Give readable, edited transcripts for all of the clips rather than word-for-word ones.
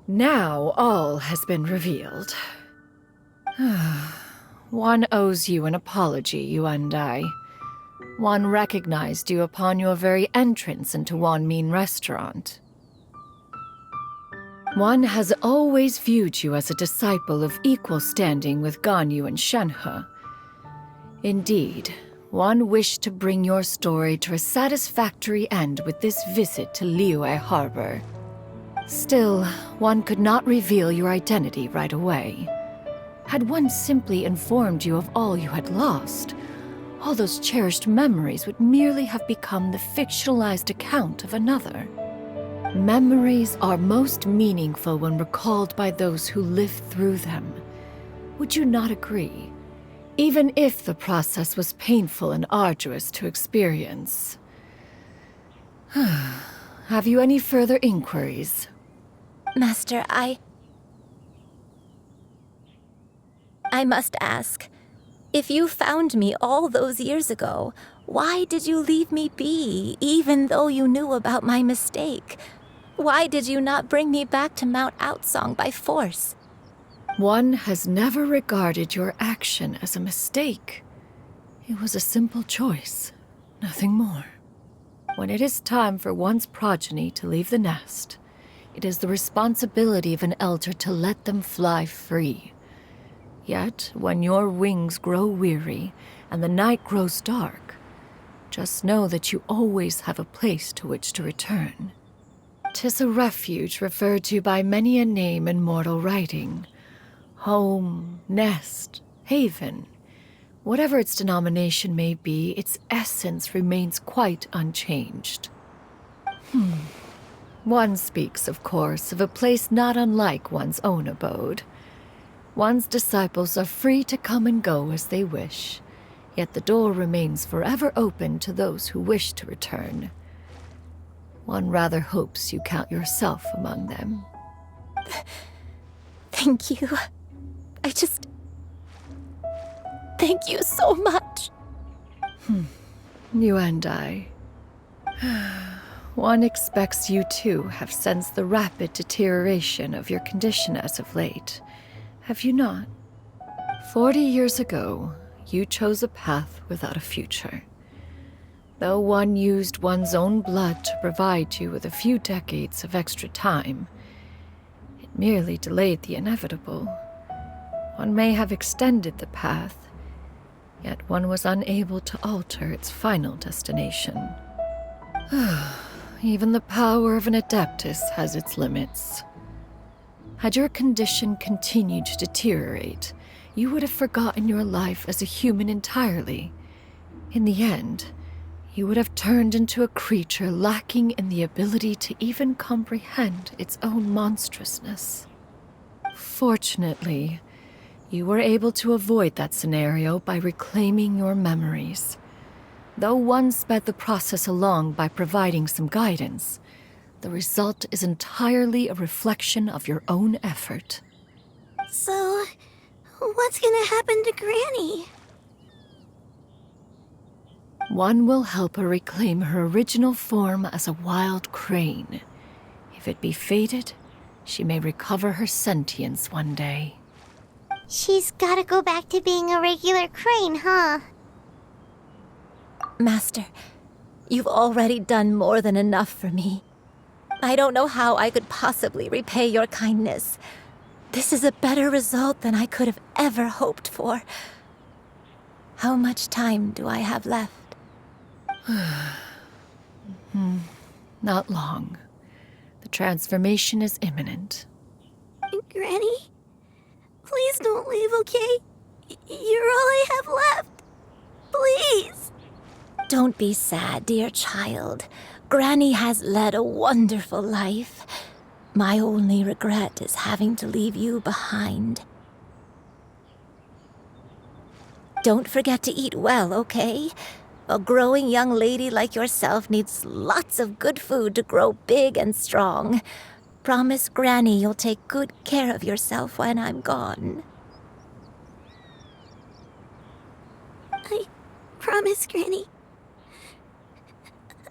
Now all has been revealed. One owes you an apology, Yuan Dai. One recognized you upon your very entrance into Wanmin Restaurant. One has always viewed you as a disciple of equal standing with Ganyu and Shenhe. Indeed, one wished to bring your story to a satisfactory end with this visit to Liyue Harbor. Still, one could not reveal your identity right away. Had one simply informed you of all you had lost, all those cherished memories would merely have become the fictionalized account of another. Memories are most meaningful when recalled by those who lived through them. Would you not agree? Even if the process was painful and arduous to experience. Have you any further inquiries? Master, I must ask. If you found me all those years ago, why did you leave me be, even though you knew about my mistake? Why did you not bring me back to Mount Outsong by force? One has never regarded your action as a mistake. It was a simple choice, nothing more. When it is time for one's progeny to leave the nest, it is the responsibility of an elder to let them fly free. Yet, when your wings grow weary and the night grows dark, just know that you always have a place to which to return. 'Tis a refuge referred to by many a name in mortal writing. Home, nest, haven. Whatever its denomination may be, its essence remains quite unchanged. One speaks, of course, of a place not unlike one's own abode. One's disciples are free to come and go as they wish, yet the door remains forever open to those who wish to return. One rather hopes you count yourself among them. Thank you. Thank you so much. You and I. One expects you too have sensed the rapid deterioration of your condition as of late. Have you not? 40 years ago, you chose a path without a future. Though one used one's own blood to provide you with a few decades of extra time, it merely delayed the inevitable. One may have extended the path, yet one was unable to alter its final destination. Even the power of an Adeptus has its limits. Had your condition continued to deteriorate, you would have forgotten your life as a human entirely. In the end, you would have turned into a creature lacking in the ability to even comprehend its own monstrousness. Fortunately, you were able to avoid that scenario by reclaiming your memories. Though one sped the process along by providing some guidance, the result is entirely a reflection of your own effort. So, what's gonna happen to Granny? One will help her reclaim her original form as a wild crane. If it be fated, she may recover her sentience one day. She's gotta go back to being a regular crane, huh? Master, you've already done more than enough for me. I don't know how I could possibly repay your kindness. This is a better result than I could have ever hoped for. How much time do I have left? Not long. The transformation is imminent. Granny? Please don't leave, okay? You're all I have left. Please! Don't be sad, dear child. Granny has led a wonderful life. My only regret is having to leave you behind. Don't forget to eat well, okay? A growing young lady like yourself needs lots of good food to grow big and strong. Promise Granny you'll take good care of yourself when I'm gone. I promise, Granny.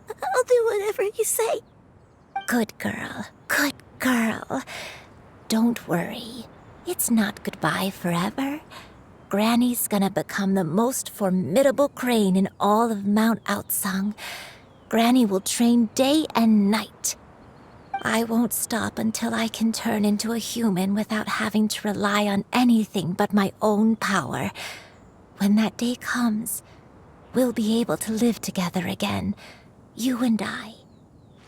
I'll do whatever you say. Good girl, good girl. don't worry. It's not goodbye forever. Granny's gonna become the most formidable crane in all of Mount Outsung. Granny will train day and night. I won't stop until I can turn into a human without having to rely on anything but my own power. When that day comes, we'll be able to live together again, you and I.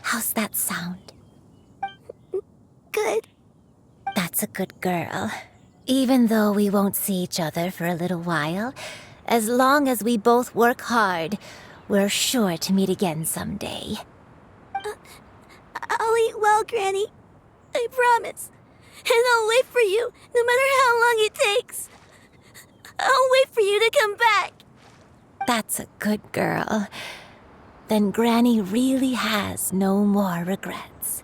How's that sound? Good. That's a good girl. Even though we won't see each other for a little while, as long as we both work hard, we're sure to meet again someday. I'll eat well, Granny. I promise. And I'll wait for you, no matter how long it takes. I'll wait for you to come back. That's a good girl. Then Granny really has no more regrets.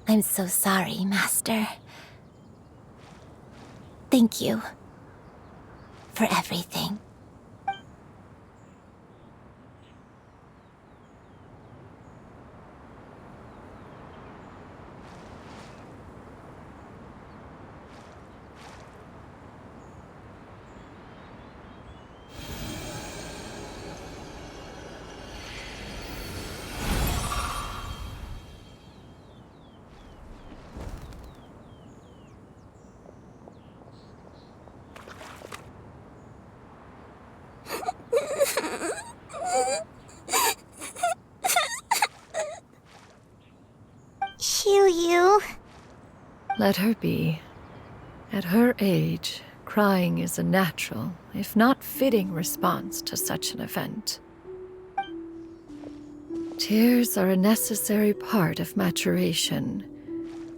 I'm so sorry, Master. Thank you for everything. Xiuyu. Let her be. At her age, crying is a natural, if not fitting, response to such an event. Tears are a necessary part of maturation.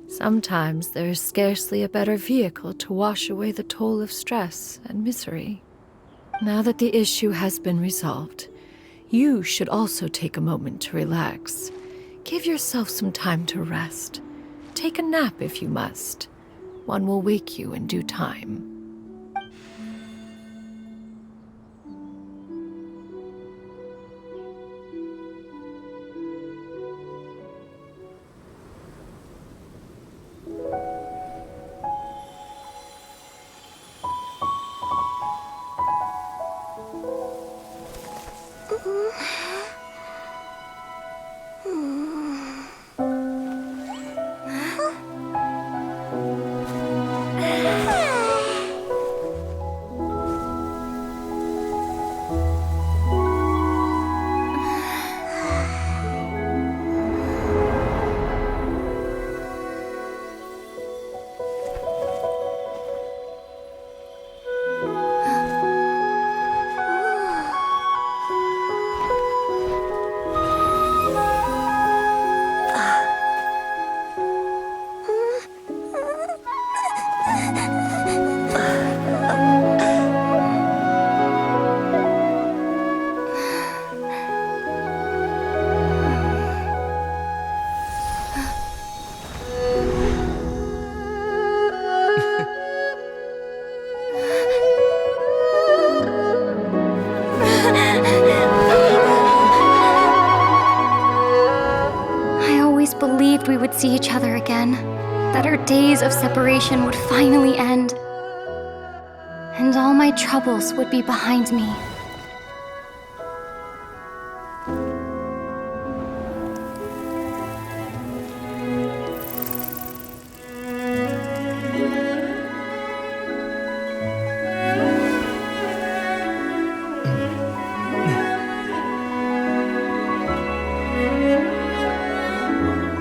Sometimes there is scarcely a better vehicle to wash away the toll of stress and misery. Now that the issue has been resolved, you should also take a moment to relax. Give yourself some time to rest. Take a nap if you must. One will wake you in due time. I always believed we would see each other again, that our days of separation would finally end, and all my troubles would be behind me.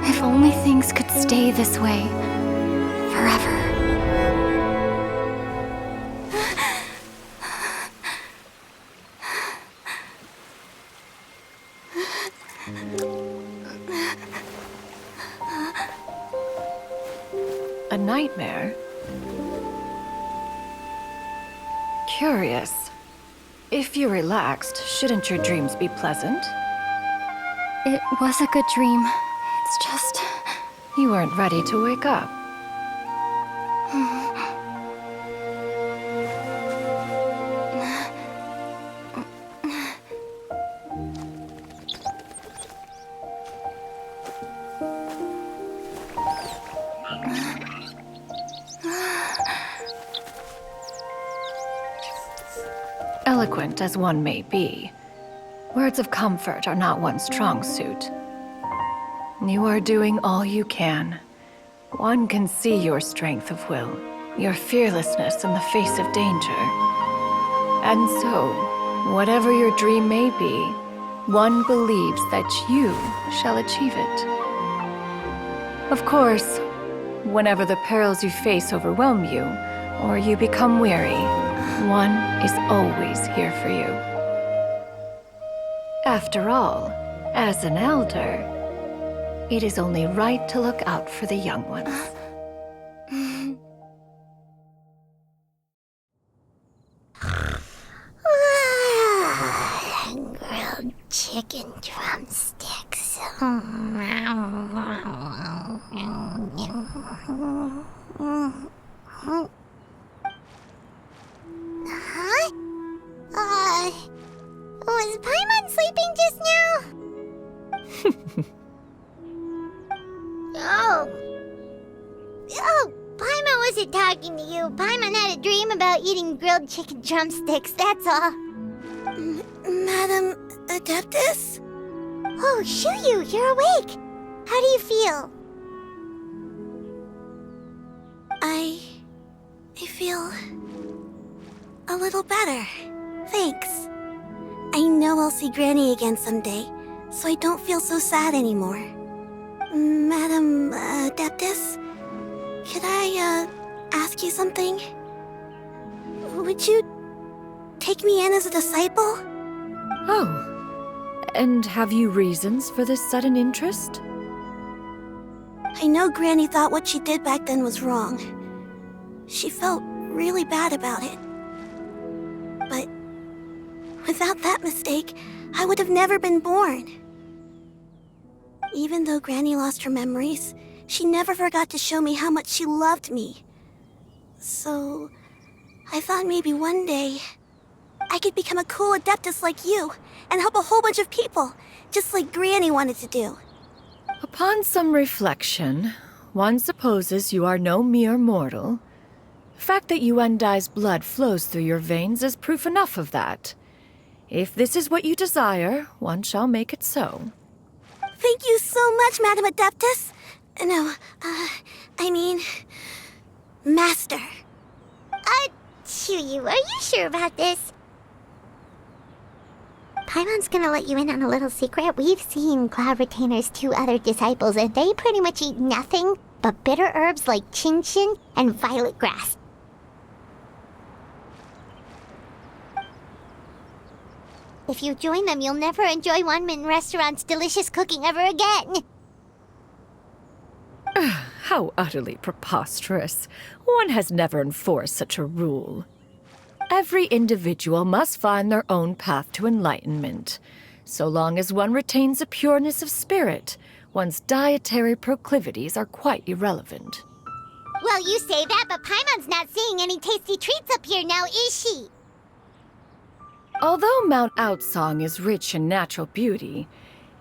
If only things could stay this way forever. A nightmare? Curious. If you're relaxed, shouldn't your dreams be pleasant? It was a good dream. It's just... You weren't ready to wake up. eloquent as one may be, words of comfort are not one's strong suit. You are doing all you can. One can see your strength of will, your fearlessness in the face of danger. And so, whatever your dream may be, one believes that you shall achieve it. Of course, whenever the perils you face overwhelm you, or you become weary, one is always here for you. After all, as an elder, it is only right to look out for the young ones. Grilled chicken drumsticks. Huh? Was Paimon sleeping just now? Oh, Paimon wasn't talking to you. Paimon had a dream about eating grilled chicken drumsticks, that's all. Madam Adeptus? Oh, Shuyu, you're awake. How do you feel? I feel a little better. Thanks. I know I'll see Granny again someday, so I don't feel so sad anymore. Madam Adeptus, could I ask you something? Would you take me in as a disciple? Oh, and have you reasons for this sudden interest? I know Granny thought what she did back then was wrong. She felt really bad about it. But without that mistake, I would have never been born. Even though Granny lost her memories, she never forgot to show me how much she loved me. So, I thought maybe one day I could become a cool Adeptus like you and help a whole bunch of people, just like Granny wanted to do. Upon some reflection, one supposes you are no mere mortal. The fact that Yuendai's blood flows through your veins is proof enough of that. If this is what you desire, one shall make it so. Thank you so much, Madam Adeptus. No, I mean, Master. Chuyu, are you sure about this? Paimon's gonna let you in on a little secret. We've seen Cloud Retainer's 2 other disciples, and they pretty much eat nothing but bitter herbs like Chinchin and violet grass. If you join them, you'll never enjoy Wanmin Restaurant's delicious cooking ever again. How utterly preposterous. One has never enforced such a rule. Every individual must find their own path to enlightenment. So long as one retains a pureness of spirit, one's dietary proclivities are quite irrelevant. Well, you say that, but Paimon's not seeing any tasty treats up here now, is she? Although Mount Outsong is rich in natural beauty,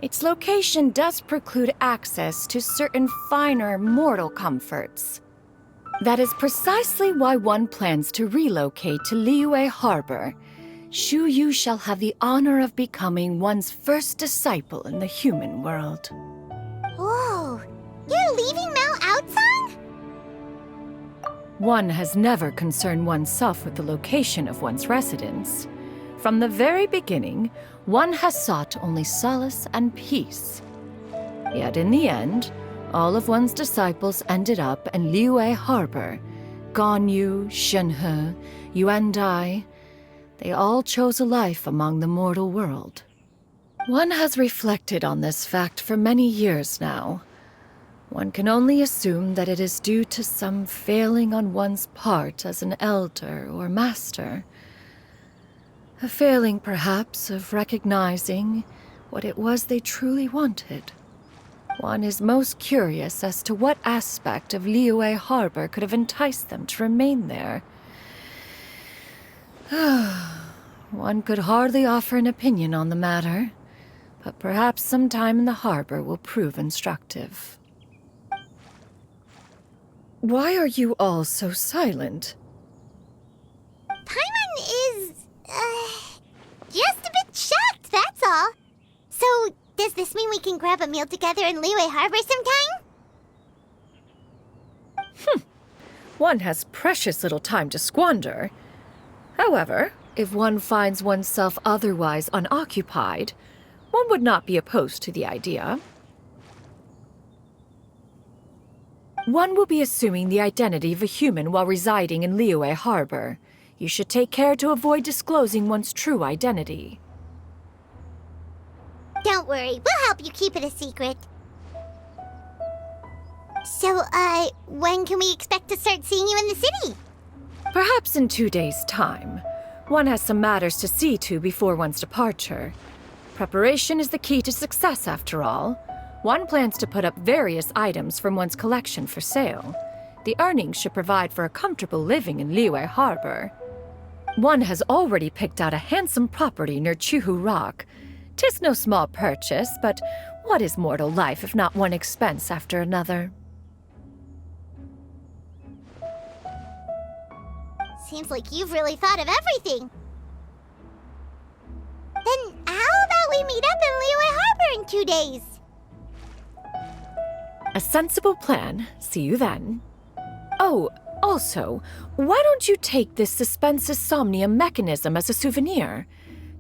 its location does preclude access to certain finer mortal comforts. That is precisely why one plans to relocate to Liyue Harbor. Shuyu shall have the honor of becoming one's first disciple in the human world. Whoa, you're leaving Mount Outsong? One has never concerned oneself with the location of one's residence. From the very beginning, one has sought only solace and peace. Yet in the end, all of one's disciples ended up in Liyue Harbor. Ganyu, Shenhe, Yuandai, they all chose a life among the mortal world. One has reflected on this fact for many years now. One can only assume that it is due to some failing on one's part as an elder or master. A failing, perhaps, of recognizing what it was they truly wanted. One is most curious as to what aspect of Liyue Harbor could have enticed them to remain there. One could hardly offer an opinion on the matter, but perhaps some time in the harbor will prove instructive. Why are you all so silent? Paimon is... all. So, does this mean we can grab a meal together in Liyue Harbor sometime? One has precious little time to squander. However, if one finds oneself otherwise unoccupied, one would not be opposed to the idea. One will be assuming the identity of a human while residing in Liyue Harbor. You should take care to avoid disclosing one's true identity. Don't worry, we'll help you keep it a secret. So, when can we expect to start seeing you in the city? Perhaps in 2 days' time. One has some matters to see to before one's departure. Preparation is the key to success, after all. One plans to put up various items from one's collection for sale. The earnings should provide for a comfortable living in Liyue Harbor. One has already picked out a handsome property near Chuhu Rock. 'Tis no small purchase, but what is mortal life if not one expense after another? Seems like you've really thought of everything. Then how about we meet up in Liyue Harbor in 2 days? A sensible plan. See you then. Oh, also, why don't you take this suspensus somnium mechanism as a souvenir?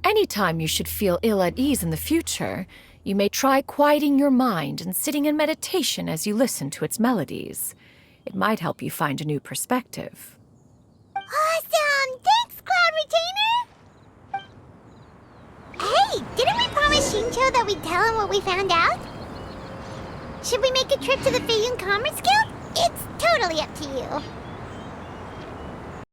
Anytime you should feel ill at ease in the future, you may try quieting your mind and sitting in meditation as you listen to its melodies. It might help you find a new perspective. Awesome! Thanks, Cloud Retainer! Hey, didn't we promise Shincho that we'd tell him what we found out? Should we make a trip to the Feiyun Commerce Guild? It's totally up to you.